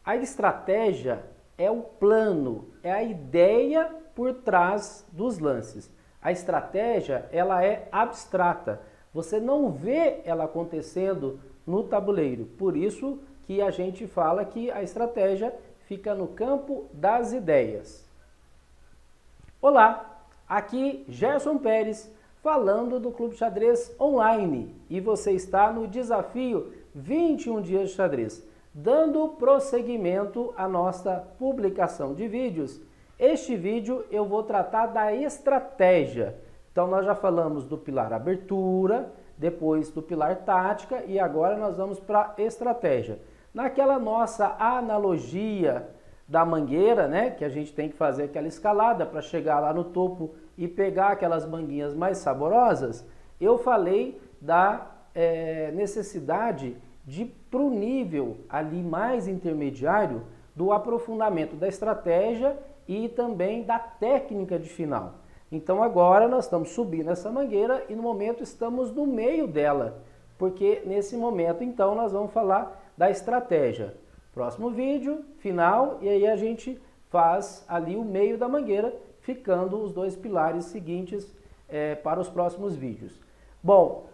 A estratégia é o plano, é a ideia por trás dos lances. A estratégia, ela é abstrata. Você não vê ela acontecendo no tabuleiro. Por isso que a gente fala que a estratégia fica no campo das ideias. Olá, aqui Gerson Pérez, falando do Clube Xadrez Online. E você está no desafio 21 dias de xadrez. Dando prosseguimento à nossa publicação de vídeos, este vídeo eu vou tratar da estratégia. Então nós já falamos do pilar abertura, depois do pilar tática e agora nós vamos para a estratégia. Naquela nossa analogia da mangueira, né, que a gente tem que fazer aquela escalada para chegar lá no topo e pegar aquelas manguinhas mais saborosas, eu falei da necessidade de para o nível ali mais intermediário do aprofundamento da estratégia e também da técnica de final. Então agora nós estamos subindo essa mangueira e no momento estamos no meio dela, porque nesse momento então nós vamos falar da estratégia. Próximo vídeo, final, e aí a gente faz ali o meio da mangueira, ficando os dois pilares seguintes para os próximos vídeos. Bom,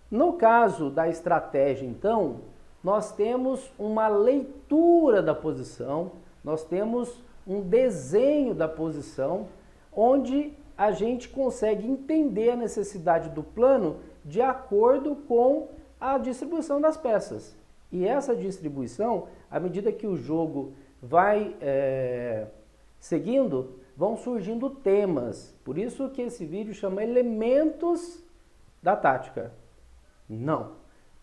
no caso da estratégia, então, nós temos uma leitura da posição, nós temos um desenho da posição, onde a gente consegue entender a necessidade do plano de acordo com a distribuição das peças. E essa distribuição, à medida que o jogo vai seguindo, vão surgindo temas. Por isso que esse vídeo chama Elementos da Tática. Não,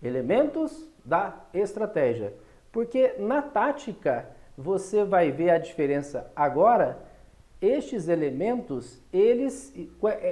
elementos da estratégia. Porque na tática você vai ver a diferença agora. Estes elementos, eles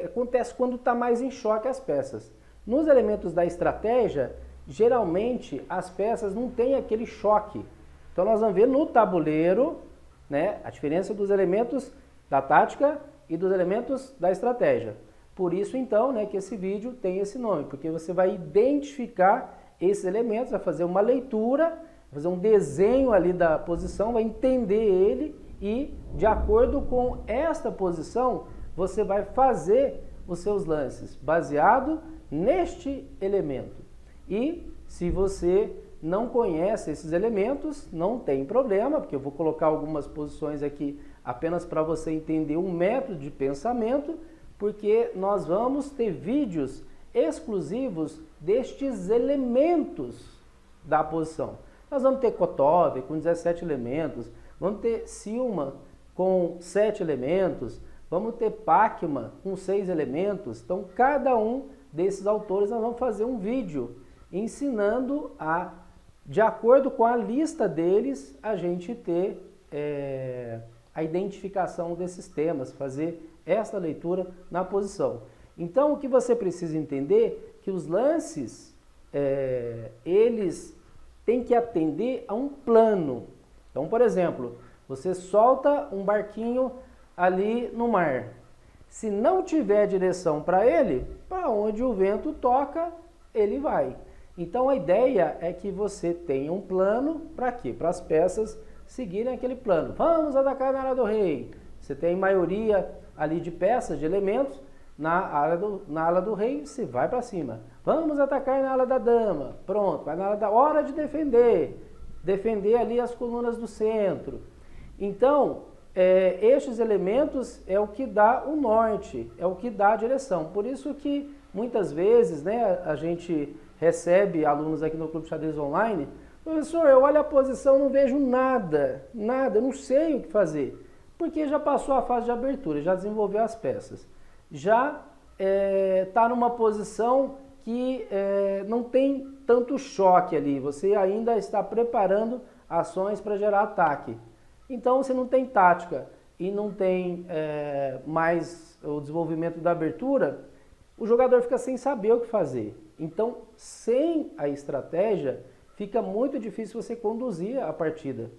acontecem quando está mais em choque as peças. Nos elementos da estratégia, geralmente as peças não têm aquele choque. Então nós vamos ver no tabuleiro, né, a diferença dos elementos da tática e dos elementos da estratégia. Por isso, então, né, que esse vídeo tem esse nome, porque você vai identificar esses elementos, vai fazer uma leitura, vai fazer um desenho ali da posição, vai entender ele e, de acordo com esta posição, você vai fazer os seus lances baseado neste elemento. E se você não conhece esses elementos, não tem problema, porque eu vou colocar algumas posições aqui apenas para você entender um método de pensamento, porque nós vamos ter vídeos exclusivos destes elementos da posição. Nós vamos ter Kotov com 17 elementos, vamos ter Silman com 7 elementos, vamos ter Pacman com 6 elementos. Então, cada um desses autores nós vamos fazer um vídeo ensinando a, de acordo com a lista deles, a gente ter a identificação desses temas, fazer esta leitura na posição. Então, o que você precisa entender é que os lances, eles têm que atender a um plano. Então, por exemplo, você solta um barquinho ali no mar. Se não tiver direção para ele, para onde o vento toca, ele vai. Então, a ideia é que você tenha um plano para quê? Para as peças seguirem aquele plano. Vamos atacar na ala do rei. Você tem maioria ali de peças, de elementos, na ala do rei, você vai para cima. Vamos atacar na ala da dama. Pronto, vai na ala da hora de defender. Defender ali as colunas do centro. Então, estes elementos é o que dá o norte, é o que dá a direção. Por isso que muitas vezes, né, a gente recebe alunos aqui no Clube Xadrez Online, professor, eu olho a posição, não vejo nada, eu não sei o que fazer. Porque já passou a fase de abertura, já desenvolveu as peças. Já está numa posição que não tem tanto choque ali, você ainda está preparando ações para gerar ataque. Então você não tem tática e não tem mais o desenvolvimento da abertura, o jogador fica sem saber o que fazer. Então, sem a estratégia, fica muito difícil você conduzir a partida.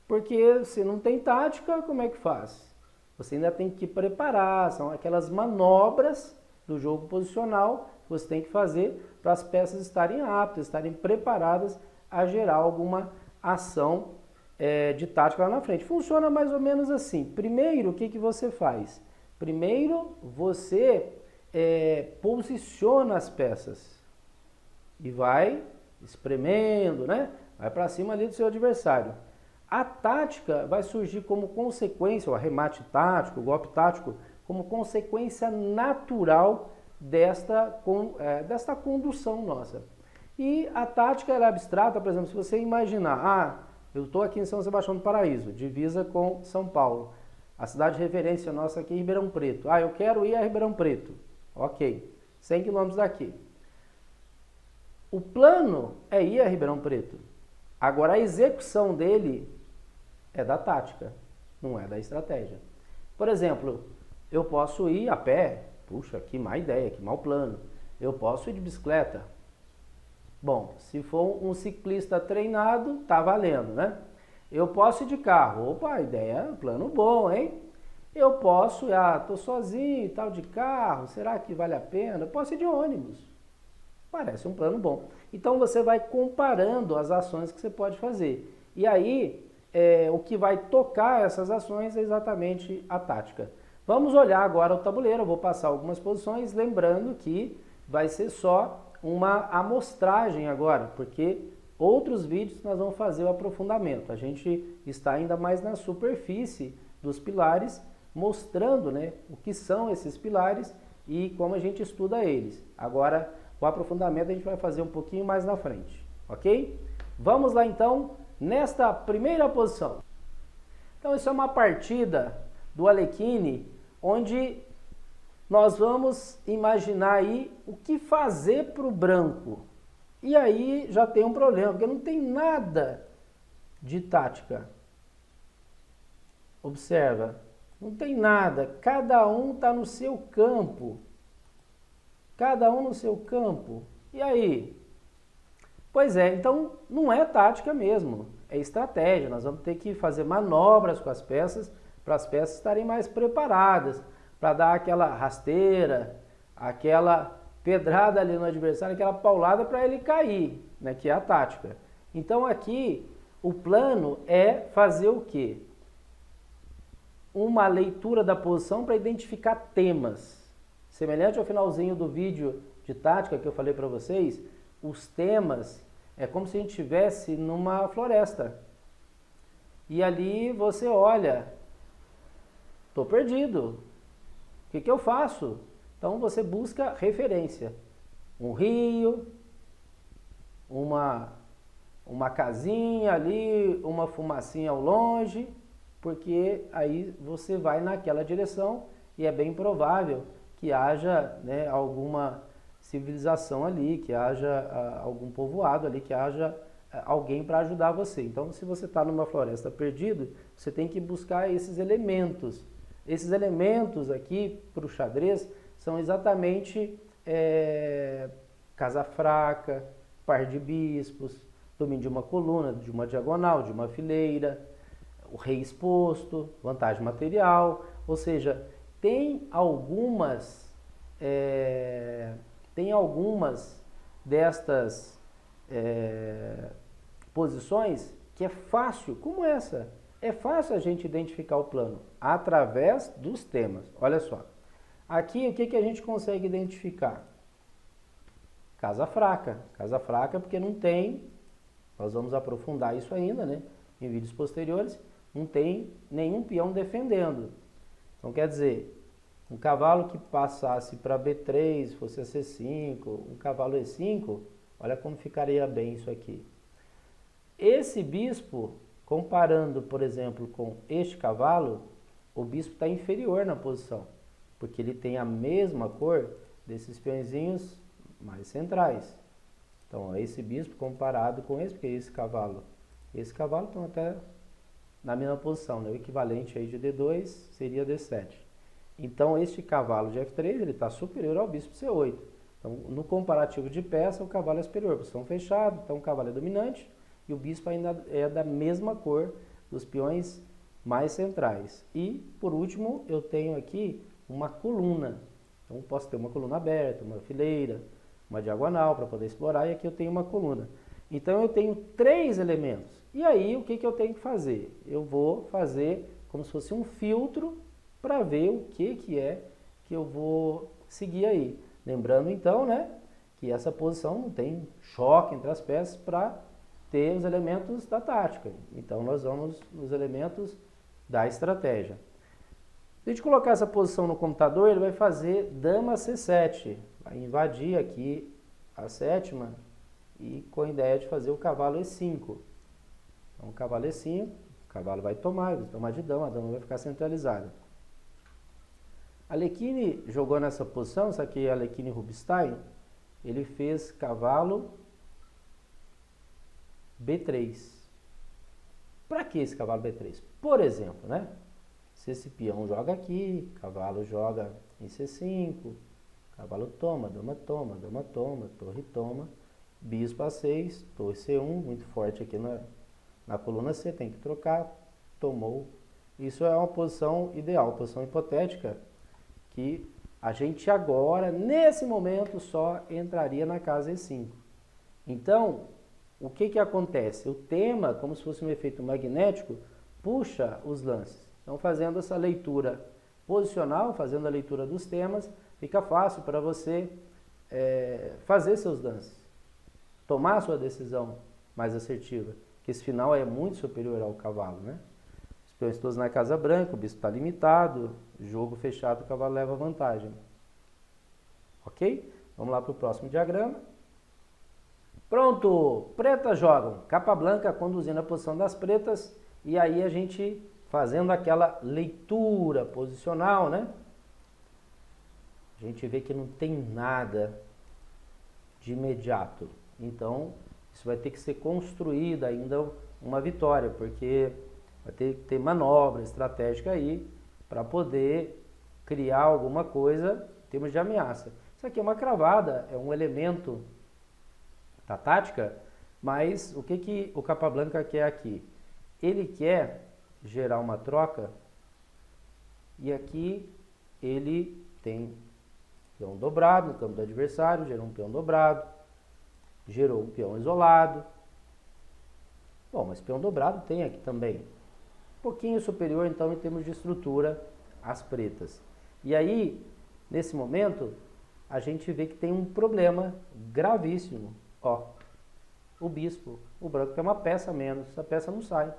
Porque você não tem tática, como é que faz? Você ainda tem que preparar, são aquelas manobras do jogo posicional que você tem que fazer para as peças estarem aptas, estarem preparadas a gerar alguma ação de tática lá na frente. Funciona mais ou menos assim. Primeiro, o que, que você faz? Primeiro, você posiciona as peças e vai espremendo, né? Vai para cima ali do seu adversário. A tática vai surgir como consequência, o arremate tático, o golpe tático, como consequência natural desta condução nossa. E a tática ela é abstrata, por exemplo, se você imaginar, eu estou aqui em São Sebastião do Paraíso, divisa com São Paulo. A cidade de referência nossa aqui é Ribeirão Preto. Eu quero ir a Ribeirão Preto. Ok, 100 quilômetros daqui. O plano é ir a Ribeirão Preto. Agora a execução dele é da tática, não é da estratégia. Por exemplo, eu posso ir a pé. Puxa, que má ideia, que mau plano. Eu posso ir de bicicleta. Bom, se for um ciclista treinado, tá valendo, né? Eu posso ir de carro. Opa, ideia, plano bom, hein? Eu posso, tô sozinho e tal de carro, será que vale a pena? Eu posso ir de ônibus. Parece um plano bom. Então você vai comparando as ações que você pode fazer. E aí, o que vai tocar essas ações é exatamente a tática. Vamos olhar agora o tabuleiro, eu vou passar algumas posições, lembrando que vai ser só uma amostragem agora, porque outros vídeos nós vamos fazer o aprofundamento. A gente está ainda mais na superfície dos pilares, mostrando, né, o que são esses pilares e como a gente estuda eles. Agora, o aprofundamento a gente vai fazer um pouquinho mais na frente, ok? Vamos lá então, nesta primeira posição. Então, isso é uma partida do Alekhine, onde nós vamos imaginar aí o que fazer para o branco. E aí já tem um problema, porque não tem nada de tática. Observa, não tem nada, cada um está no seu campo. Cada um no seu campo. E aí? Pois é, então não é tática mesmo, é estratégia. Nós vamos ter que fazer manobras com as peças para as peças estarem mais preparadas, para dar aquela rasteira, aquela pedrada ali no adversário, aquela paulada para ele cair, né, que é a tática. Então aqui o plano é fazer o quê? Uma leitura da posição para identificar temas. Semelhante ao finalzinho do vídeo de tática que eu falei para vocês, os temas é como se a gente estivesse numa floresta. E ali você olha, estou perdido, o que eu faço? Então você busca referência. Um rio, uma casinha ali, uma fumacinha ao longe, porque aí você vai naquela direção e é bem provável que haja, né, alguma civilização ali, que haja algum povoado ali, que haja alguém para ajudar você. Então, se você está numa floresta perdido, você tem que buscar esses elementos. Esses elementos aqui para o xadrez são exatamente casa fraca, par de bispos, domínio de uma coluna, de uma diagonal, de uma fileira, o rei exposto, vantagem material, ou seja, tem algumas destas posições que é fácil, como essa. É fácil a gente identificar o plano através dos temas. Olha só. Aqui o que a gente consegue identificar? Casa fraca. Casa fraca porque não tem, nós vamos aprofundar isso ainda, né? Em vídeos posteriores, não tem nenhum peão defendendo. Então quer dizer, um cavalo que passasse para B3, fosse a C5, um cavalo E5, olha como ficaria bem isso aqui. Esse bispo, comparando, por exemplo, com este cavalo, o bispo está inferior na posição, porque ele tem a mesma cor desses peõezinhos mais centrais. Então, esse bispo comparado com esse, porque esse cavalo estão até na mesma posição, né? O equivalente aí de D2 seria D7. Então, este cavalo de F3 ele está superior ao bispo C8. Então, no comparativo de peça, o cavalo é superior. Posição fechada, então o cavalo é dominante e o bispo ainda é da mesma cor dos peões mais centrais. E, por último, eu tenho aqui uma coluna. Então, posso ter uma coluna aberta, uma fileira, uma diagonal para poder explorar, e aqui eu tenho uma coluna. Então, eu tenho três elementos. E aí, o que, que eu tenho que fazer? Eu vou fazer como se fosse um filtro para ver o que, que é que eu vou seguir aí. Lembrando, então, né, que essa posição não tem choque entre as peças para ter os elementos da tática. Então, nós vamos nos elementos da estratégia. Se a gente colocar essa posição no computador, ele vai fazer dama C7. Vai invadir aqui a sétima e com a ideia de fazer o cavalo E5. Então, o cavalo E5, o cavalo vai tomar de dama, a dama vai ficar centralizada. Alekhine jogou nessa posição, isso aqui é Alekhine Rubinstein, ele fez cavalo B3. Para que esse cavalo B3? Por exemplo, né? Se esse peão joga aqui, cavalo joga em C5, cavalo toma, dama toma, dama toma, torre toma, bispo A6, torre C1, muito forte aqui na coluna C, tem que trocar, tomou. Isso é uma posição ideal, posição hipotética, que a gente agora, nesse momento, só entraria na casa E5. Então, o que que acontece? O tema, como se fosse um efeito magnético, puxa os lances. Então, fazendo essa leitura posicional, fazendo a leitura dos temas, fica fácil para você fazer seus lances, tomar a sua decisão mais assertiva, que esse final é muito superior ao cavalo, né? Os peões todos na casa branca, o bispo está limitado, jogo fechado, o cavalo leva vantagem. Ok? Vamos lá para o próximo diagrama. Pronto! Pretas jogam. Capa branca conduzindo a posição das pretas. E aí a gente fazendo aquela leitura posicional, né? A gente vê que não tem nada de imediato. Então, isso vai ter que ser construída ainda uma vitória, porque vai ter que ter manobra estratégica aí para poder criar alguma coisa em termos de ameaça. Isso aqui é uma cravada, é um elemento da tática, mas o que, que o capa branca quer aqui? Ele quer gerar uma troca e aqui ele tem peão dobrado no campo do adversário, gerou um peão dobrado, gerou um peão isolado. Bom, mas peão dobrado tem aqui também. Um pouquinho superior, então, em termos de estrutura, às pretas. E aí, nesse momento, a gente vê que tem um problema gravíssimo. Ó, o bispo, o branco tem uma peça a menos, essa peça não sai.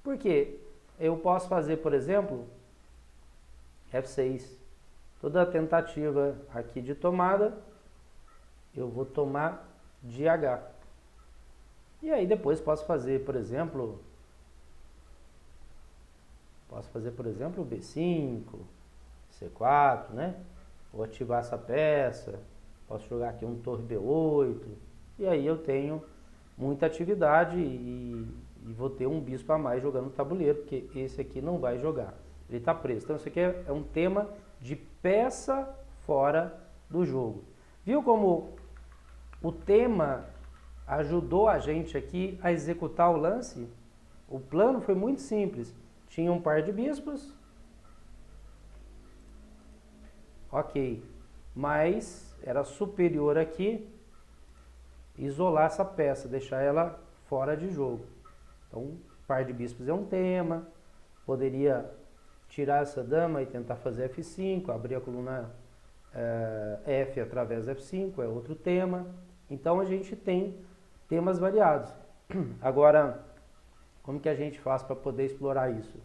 Por quê? Eu posso fazer, por exemplo, F6. Toda a tentativa aqui de tomada, eu vou tomar de H. E aí depois posso fazer, por exemplo, B5, C4, né? Vou ativar essa peça, posso jogar aqui um torre B8, e aí eu tenho muita atividade e vou ter um bispo a mais jogando no tabuleiro, porque esse aqui não vai jogar, ele está preso. Então isso aqui é um tema de peça fora do jogo. Viu como o tema ajudou a gente aqui a executar o lance? O plano foi muito simples. Tinha um par de bispos, ok, mas era superior aqui isolar essa peça, deixar ela fora de jogo. Então, par de bispos é um tema, poderia tirar essa dama e tentar fazer F5, abrir a coluna F através de F5, é outro tema. Então, a gente tem temas variados. Agora, como que a gente faz para poder explorar isso?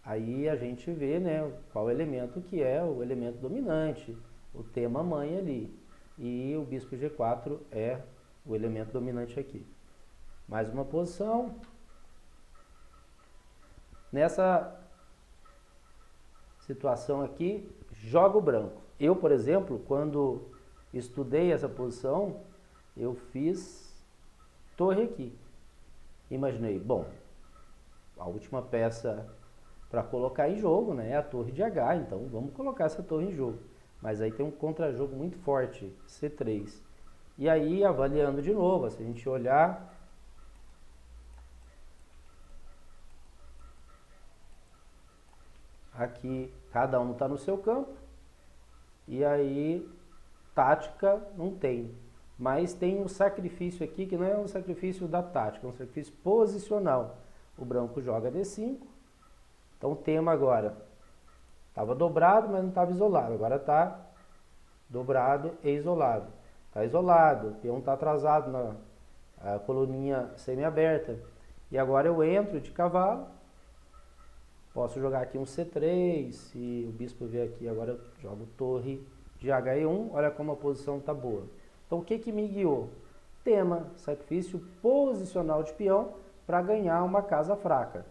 Aí a gente vê, né, qual elemento que é o elemento dominante, o tema mãe ali. E o bispo G4 é o elemento dominante aqui. Mais uma posição. Nessa situação aqui, joga o branco. Eu, por exemplo, quando estudei essa posição, eu fiz torre aqui. Imaginei, bom, a última peça para colocar em jogo, né, é a torre de H, então vamos colocar essa torre em jogo. Mas aí tem um contra-jogo muito forte, C3. E aí, avaliando de novo, se a gente olhar, aqui cada um está no seu campo, e aí tática não tem. mas tem um sacrifício aqui que não é um sacrifício da tática, é um sacrifício posicional. O branco joga D5, então o tema agora estava dobrado, mas não estava isolado, agora está dobrado e isolado. Está isolado, o peão está atrasado na coluninha semi-aberta. E agora eu entro de cavalo, posso jogar aqui um C3, se o bispo vier aqui, agora eu jogo torre de HE1, olha como a posição está boa. Então o que me guiou? Tema, sacrifício posicional de peão para ganhar uma casa fraca.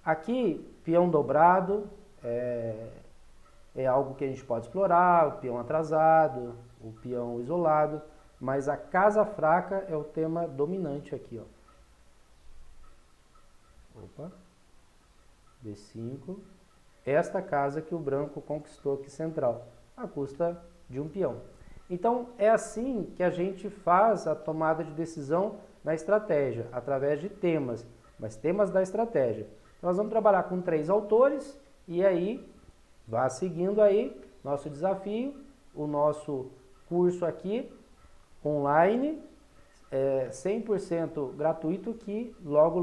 Aqui, peão dobrado é algo que a gente pode explorar, o peão atrasado, o peão isolado, mas a casa fraca é o tema dominante aqui, ó. Opa, B5, esta casa que o branco conquistou aqui central, à custa de um peão. Então, é assim que a gente faz a tomada de decisão na estratégia, através de temas, mas temas da estratégia. Nós vamos trabalhar com 3 autores e aí, vá seguindo aí nosso desafio, o nosso curso aqui, online, 100% gratuito, que logo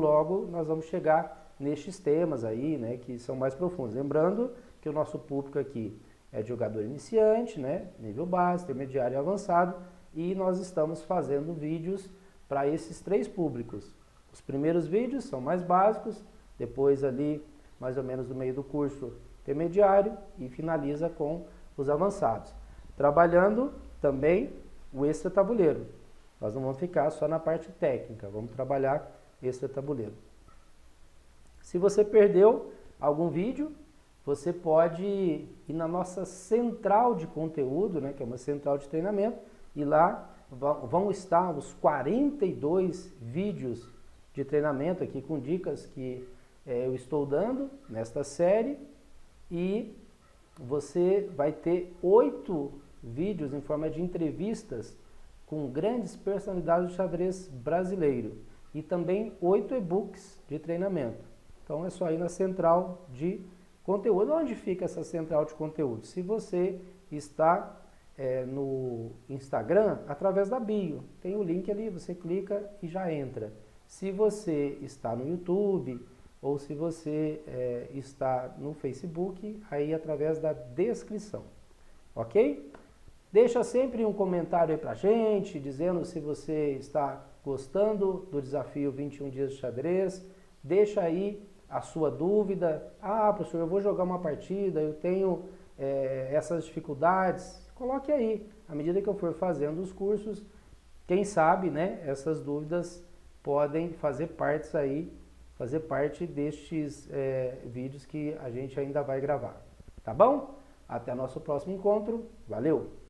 nós vamos chegar nestes temas aí, né, que são mais profundos. Lembrando que o nosso público aqui é de jogador iniciante, né, nível básico, intermediário e avançado, e nós estamos fazendo vídeos para esses 3 públicos. Os primeiros vídeos são mais básicos, depois ali, mais ou menos no meio do curso, intermediário, e finaliza com os avançados. Trabalhando também o extra tabuleiro. Nós não vamos ficar só na parte técnica, vamos trabalhar extra tabuleiro. Se você perdeu algum vídeo, você pode ir na nossa central de conteúdo, né, que é uma central de treinamento, e lá vão estar os 42 vídeos de treinamento aqui com dicas que eu estou dando nesta série, e você vai ter 8 vídeos em forma de entrevistas com grandes personalidades do xadrez brasileiro e também 8 e-books de treinamento. Então é só ir na central de conteúdo. Onde fica essa central de conteúdo? Se você está no Instagram, através da bio, tem o link ali, você clica e já entra. Se você está no YouTube ou se você está no Facebook, aí através da descrição, ok? Deixa sempre um comentário aí pra gente, dizendo se você está gostando do desafio 21 dias de xadrez. Deixa aí a sua dúvida. Ah, professor, eu vou jogar uma partida, eu tenho essas dificuldades. Coloque aí. À medida que eu for fazendo os cursos, quem sabe, né, essas dúvidas podem fazer parte destes vídeos que a gente ainda vai gravar. Tá bom? Até nosso próximo encontro. Valeu!